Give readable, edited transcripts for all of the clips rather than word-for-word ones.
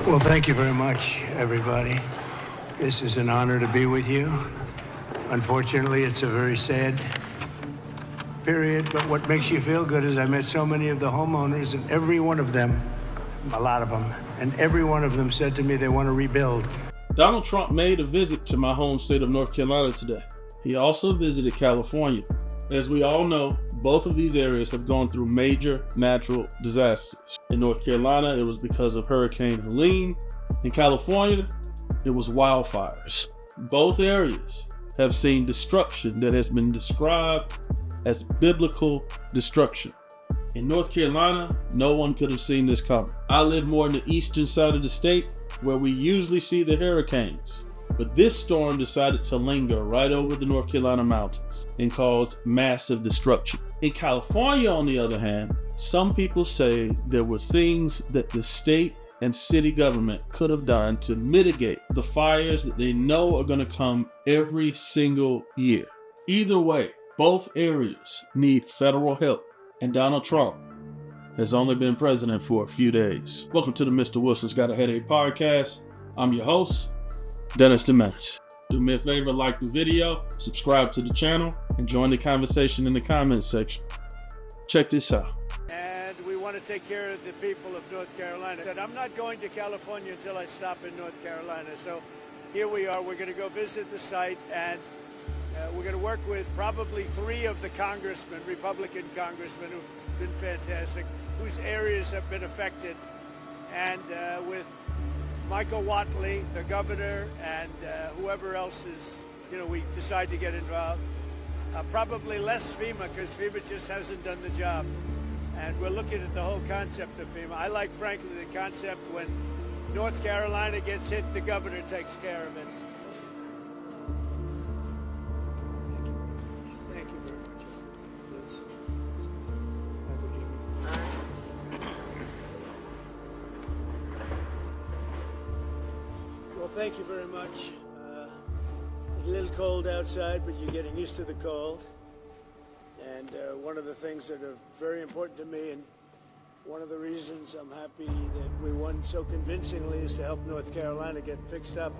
Well, thank you very much, everybody. This is an honor to be with you. Unfortunately, it's a very sad period, but what makes you feel good is I met so many of the homeowners, and every one of them, a lot of them, and every one of them said to me they want to rebuild. Donald Trump made a visit to my home state of North Carolina today. He also visited California. As we all know, both of these areas have gone through major natural disasters. In North Carolina, it was because of Hurricane Helene. In California, it was wildfires. Both areas have seen destruction that has been described as biblical destruction. In North Carolina, no one could have seen this coming. I live more in the eastern side of the state, where we usually see the hurricanes. But this storm decided to linger right over the North Carolina mountains and caused massive destruction. In California, on the other hand, some people say there were things that the state and city government could have done to mitigate the fires that they know are going to come every single year. Either way, both areas need federal help, and Donald Trump has only been president for a few days. Welcome to the Mr. Wilson's Got a Headache podcast. I'm your host, Dennis the Menace. Do me a favor, like the video, subscribe to the channel, and join the conversation in the comments section. Check this out. And we want to take care of the people of North Carolina. I'm not going to California until I stop in North Carolina. So here we are. We're going to go visit the site, and we're going to work with probably 3 of the congressmen, Republican congressmen, who've been fantastic, whose areas have been affected, and with Michael Whatley, the governor, and whoever else is, we decide to get involved. Probably less FEMA, because FEMA just hasn't done the job. And we're looking at the whole concept of FEMA. I like, frankly, the concept when North Carolina gets hit, the governor takes care of it. Thank you very much. Well, thank you very much. It's a little cold outside, but you're getting used to the cold. And one of the things that are very important to me, and one of the reasons I'm happy that we won so convincingly, is to help North Carolina get fixed up.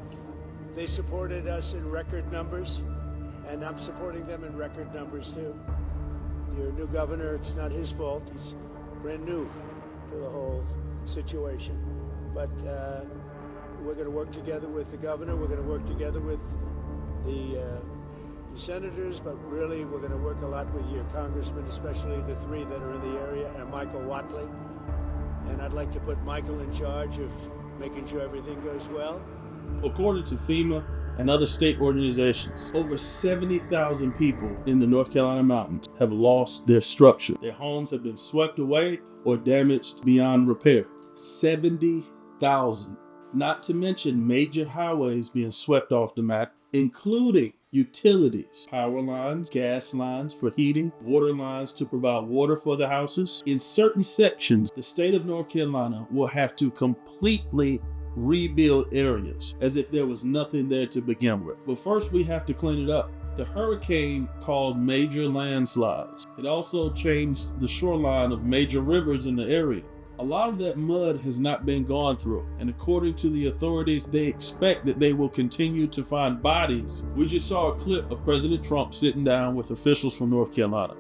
They supported us in record numbers, and I'm supporting them in record numbers too. Your new governor, it's not his fault. He's brand new to the whole situation. But we're going to work together with the governor. We're going to work together with the senators, but really we're going to work a lot with your congressmen, especially the 3 that are in the area, and Michael Whatley. And I'd like to put Michael in charge of making sure everything goes well. According to FEMA and other state organizations, over 70,000 people in the North Carolina mountains have lost their structure. Their homes have been swept away or damaged beyond repair. 70,000. Not to mention major highways being swept off the map, including utilities, power lines, gas lines for heating, water lines to provide water for the houses. In certain sections, the state of North Carolina will have to completely rebuild areas as if there was nothing there to begin with. But first, we have to clean it up. The hurricane caused major landslides. It also changed the shoreline of major rivers in the area. A lot of that mud has not been gone through, and according to the authorities, they expect that they will continue to find bodies. We just saw a clip of President Trump sitting down with officials from North Carolina.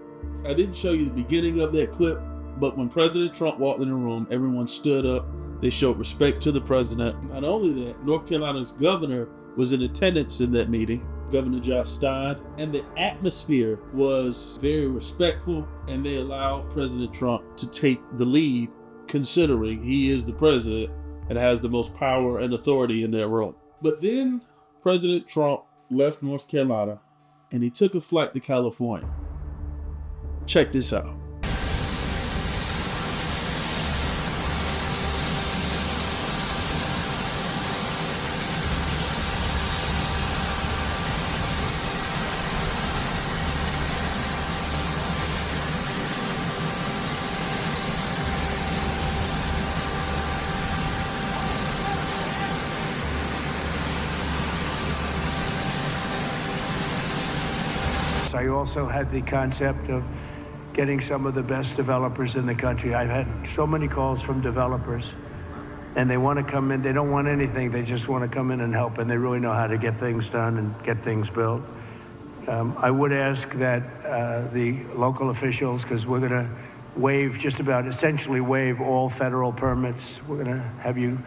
I didn't show you the beginning of that clip, but when President Trump walked in the room, everyone stood up. They showed respect to the president. Not only that, North Carolina's governor was in attendance in that meeting, Governor Josh Stein, and the atmosphere was very respectful, and they allowed President Trump to take the lead, considering he is the president and has the most power and authority in that room. But then President Trump left North Carolina and he took a flight to California. Check this out. I also had the concept of getting some of the best developers in the country. I've had so many calls from developers and they want to come in. They don't want anything. They just want to come in and help, and they really know how to get things done and get things built. I would ask that the local officials, because we're going to essentially waive all federal permits. We're going to have you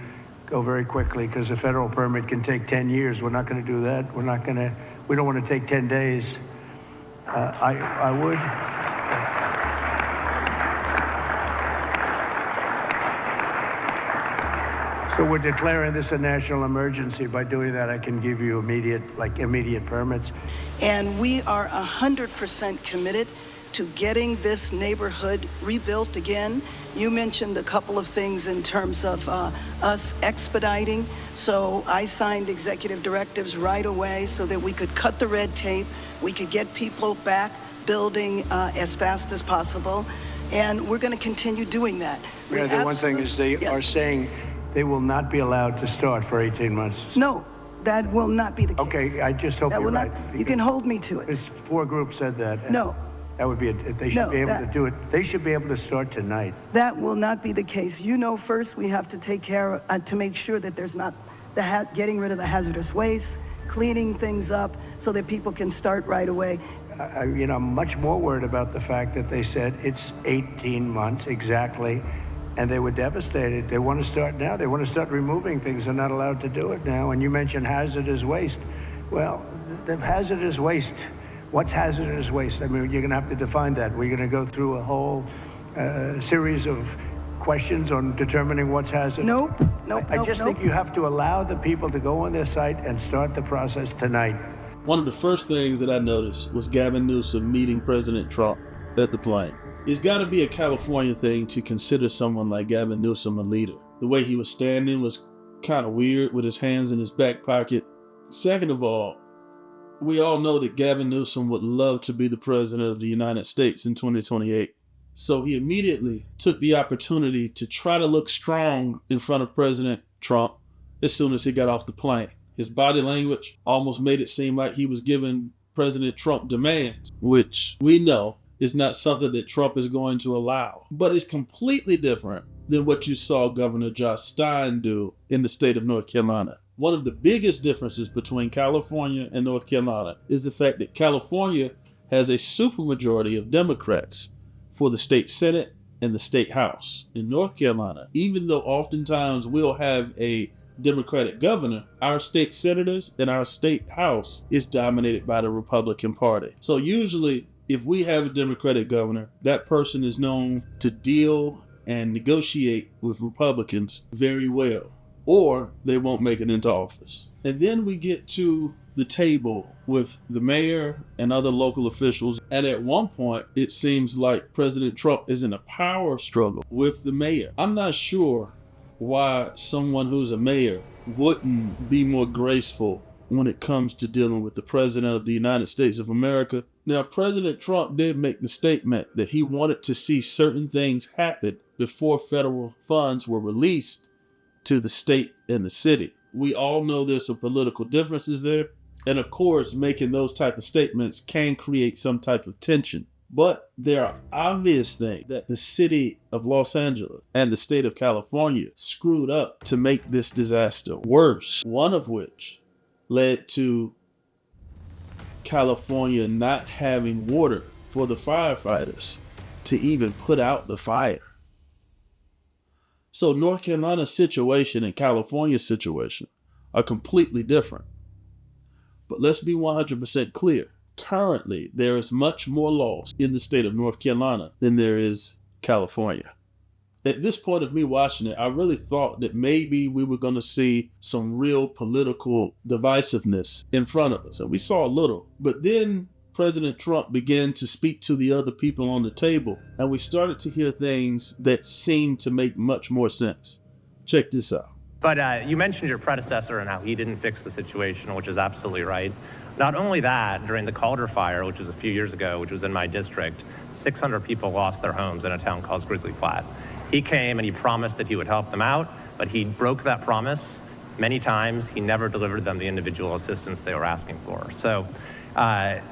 go very quickly, because a federal permit can take 10 years. We're not going to do that. We don't want to take 10 days. I would. So we're declaring this a national emergency. By doing that, I can give you immediate permits. And we are 100% committed to getting this neighborhood rebuilt again. You mentioned a couple of things in terms of us expediting. So I signed executive directives right away so that we could cut the red tape. We could get people back building as fast as possible. And we're going to continue doing that. Yeah, the one thing is they are saying they will not be allowed to start for 18 months. No, that will not be the case. Okay, I just hope you're right. You can hold me to it. There's 4 groups said that. No. That would be they should be able to do it. They should be able to start tonight. That will not be the case. You know, first we have to take care of, to make sure that there's not getting rid of the hazardous waste, cleaning things up so that people can start right away. I'm much more worried about the fact that they said it's 18 months exactly, and they were devastated. They want to start now. They want to start removing things. They're not allowed to do it now. And you mentioned hazardous waste. Well, the hazardous waste. What's hazardous waste? I mean, you're going to have to define that. We're going to go through a whole series of questions on determining what's hazardous. Nope. I just think you have to allow the people to go on their site and start the process tonight. One of the first things that I noticed was Gavin Newsome meeting President Trump at the plane. It's got to be a California thing to consider someone like Gavin Newsome a leader. The way he was standing was kind of weird with his hands in his back pocket. Second of all, we all know that Gavin Newsome would love to be the president of the United States in 2028. So he immediately took the opportunity to try to look strong in front of President Trump as soon as he got off the plane. His body language almost made it seem like he was giving President Trump demands, which we know is not something that Trump is going to allow. But it's completely different than what you saw Governor Josh Stein do in the state of North Carolina. One of the biggest differences between California and North Carolina is the fact that California has a supermajority of Democrats for the state Senate and the state House. In North Carolina, even though oftentimes we'll have a Democratic governor, our state senators and our state House is dominated by the Republican Party. So usually, if we have a Democratic governor, that person is known to deal and negotiate with Republicans very well, or they won't make it into office. And then we get to the table with the mayor and other local officials. And at one point, it seems like President Trump is in a power struggle with the mayor. I'm not sure why someone who's a mayor wouldn't be more graceful when it comes to dealing with the president of the United States of America. Now, President Trump did make the statement that he wanted to see certain things happen before federal funds were released to the state and the city. We all know there's some political differences there. And of course, making those type of statements can create some type of tension. But there are obvious things that the city of Los Angeles and the state of California screwed up to make this disaster worse. One of which led to California not having water for the firefighters to even put out the fire. So North Carolina's situation and California's situation are completely different. But let's be 100% clear. Currently, there is much more loss in the state of North Carolina than there is California. At this point of me watching it, I really thought that maybe we were going to see some real political divisiveness in front of us. And we saw a little. But then President Trump began to speak to the other people on the table, and we started to hear things that seemed to make much more sense. Check this out. But you mentioned your predecessor and how he didn't fix the situation, which is absolutely right. Not only that, during the Calder fire, which was a few years ago, which was in my district, 600 people lost their homes in a town called Grizzly Flat. He came and he promised that he would help them out, but he broke that promise many times. He never delivered them the individual assistance they were asking for. So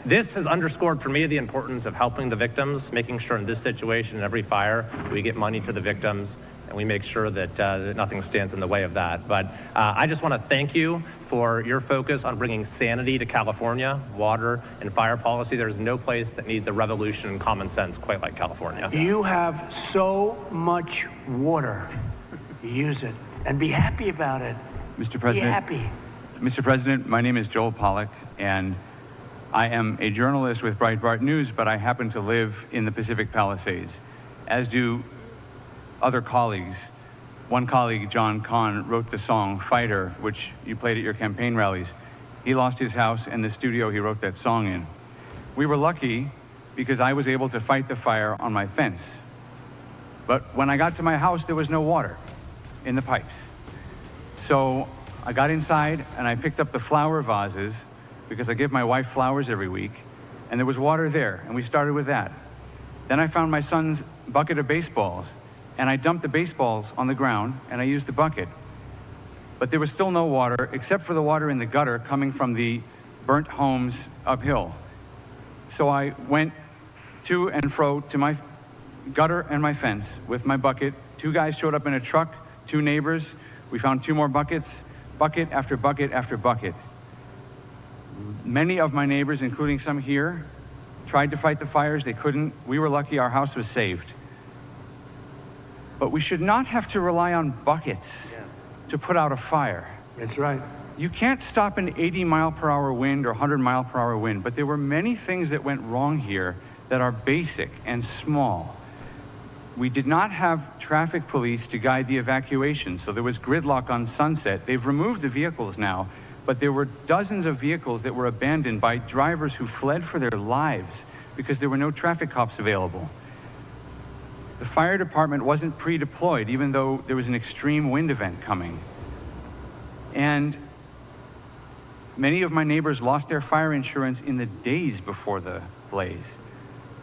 this has underscored for me the importance of helping the victims, making sure in this situation, in every fire, we get money to the victims and we make sure that nothing stands in the way of that. But I just want to thank you for your focus on bringing sanity to California, water and fire policy. There's no place that needs a revolution in common sense quite like California. You have so much water. Use it and be happy about it. Mr. President, Be happy. Mr. President, my name is Joel Pollack, and I am a journalist with Breitbart News, but I happen to live in the Pacific Palisades, as do other colleagues. One colleague, John Kahn, wrote the song Fighter, which you played at your campaign rallies. He lost his house and the studio he wrote that song in. We were lucky because I was able to fight the fire on my fence. But when I got to my house, there was no water in the pipes. So I got inside and I picked up the flower vases because I give my wife flowers every week, and there was water there, and we started with that. Then I found my son's bucket of baseballs, and I dumped the baseballs on the ground, and I used the bucket. But there was still no water, except for the water in the gutter coming from the burnt homes uphill. So I went to and fro to my gutter and my fence with my bucket. 2 guys showed up in a truck, 2 neighbors. We found 2 more buckets, bucket after bucket after bucket. Many of my neighbors, including some here, tried to fight the fires. They couldn't. We were lucky our house was saved. But we should not have to rely on buckets to put out a fire. That's right. You can't stop an 80-mile-per-hour wind or 100-mile-per-hour wind, but there were many things that went wrong here that are basic and small. We did not have traffic police to guide the evacuation, so there was gridlock on Sunset. They've removed the vehicles now, but there were dozens of vehicles that were abandoned by drivers who fled for their lives because there were no traffic cops available. The fire department wasn't pre-deployed, even though there was an extreme wind event coming. And many of my neighbors lost their fire insurance in the days before the blaze.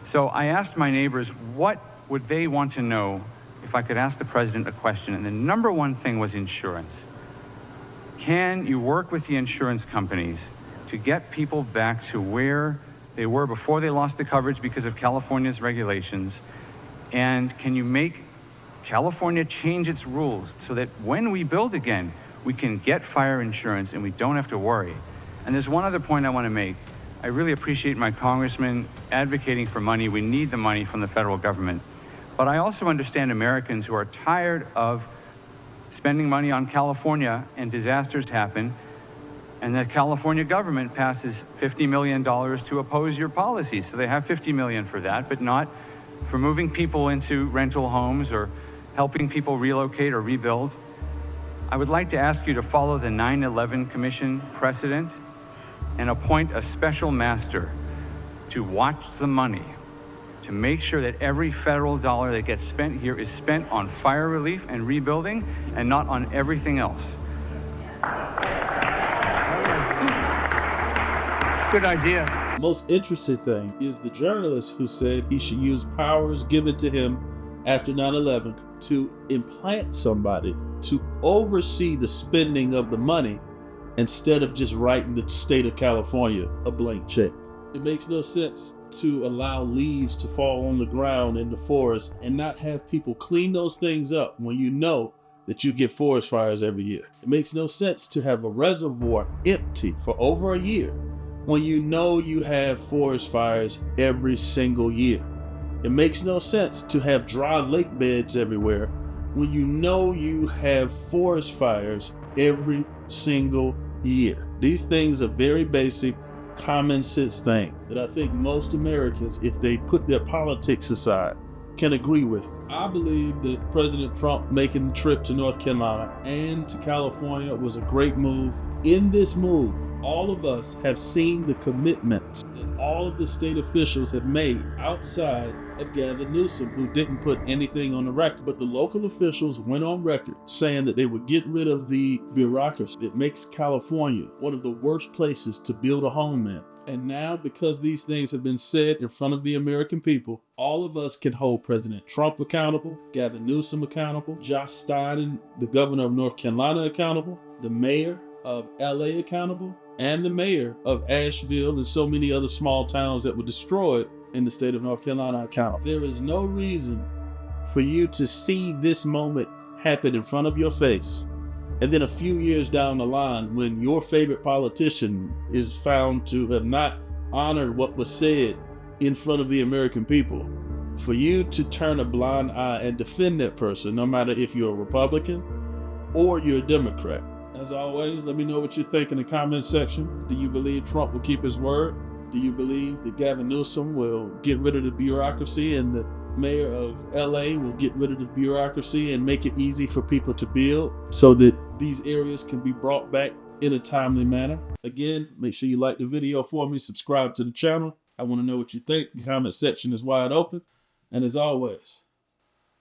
So I asked my neighbors, what would they want to know if I could ask the president a question? And the number one thing was insurance. Can you work with the insurance companies to get people back to where they were before they lost the coverage because of California's regulations? And can you make California change its rules so that when we build again, we can get fire insurance and we don't have to worry? And there's one other point I want to make. I really appreciate my congressman advocating for money. We need the money from the federal government. But I also understand Americans who are tired of spending money on California and disasters happen, and the California government passes $50 million to oppose your policies. So they have $50 million for that, but not for moving people into rental homes or helping people relocate or rebuild. I would like to ask you to follow the 9/11 Commission precedent and appoint a special master to watch the money, to make sure that every federal dollar that gets spent here is spent on fire relief and rebuilding and not on everything else. Good idea. The most interesting thing is the journalist who said he should use powers given to him after 9/11 to implant somebody to oversee the spending of the money instead of just writing the state of California a blank check. It makes no sense to allow leaves to fall on the ground in the forest and not have people clean those things up when you know that you get forest fires every year. It makes no sense to have a reservoir empty for over a year when you know you have forest fires every single year. It makes no sense to have dry lake beds everywhere when you know you have forest fires every single year. These things are very basic, common sense things that I think most Americans, if they put their politics aside, can agree with. I believe that President Trump making the trip to North Carolina and to California was a great move. In this move, all of us have seen the commitments that all of the state officials have made outside of Gavin Newsome, who didn't put anything on the record. But the local officials went on record saying that they would get rid of the bureaucracy that makes California one of the worst places to build a home in. And now, because these things have been said in front of the American people, all of us can hold President Trump accountable, Gavin Newsome accountable, Josh Stein, the governor of North Carolina, accountable, the mayor of LA accountable, and the mayor of Asheville and so many other small towns that were destroyed in the state of North Carolina accountable. There is no reason for you to see this moment happen in front of your face. And then a few years down the line, when your favorite politician is found to have not honored what was said in front of the American people, for you to turn a blind eye and defend that person, no matter if you're a Republican or you're a Democrat. As always, let me know what you think in the comment section. Do you believe Trump will keep his word? Do you believe that Gavin Newsome will get rid of the bureaucracy and the mayor of LA will get rid of the bureaucracy and make it easy for people to build so that these areas can be brought back in a timely manner? Again, make sure you like the video for me, subscribe to the channel. I want to know what you think. The comment section is wide open. And as always,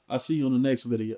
I'll see you on the next video.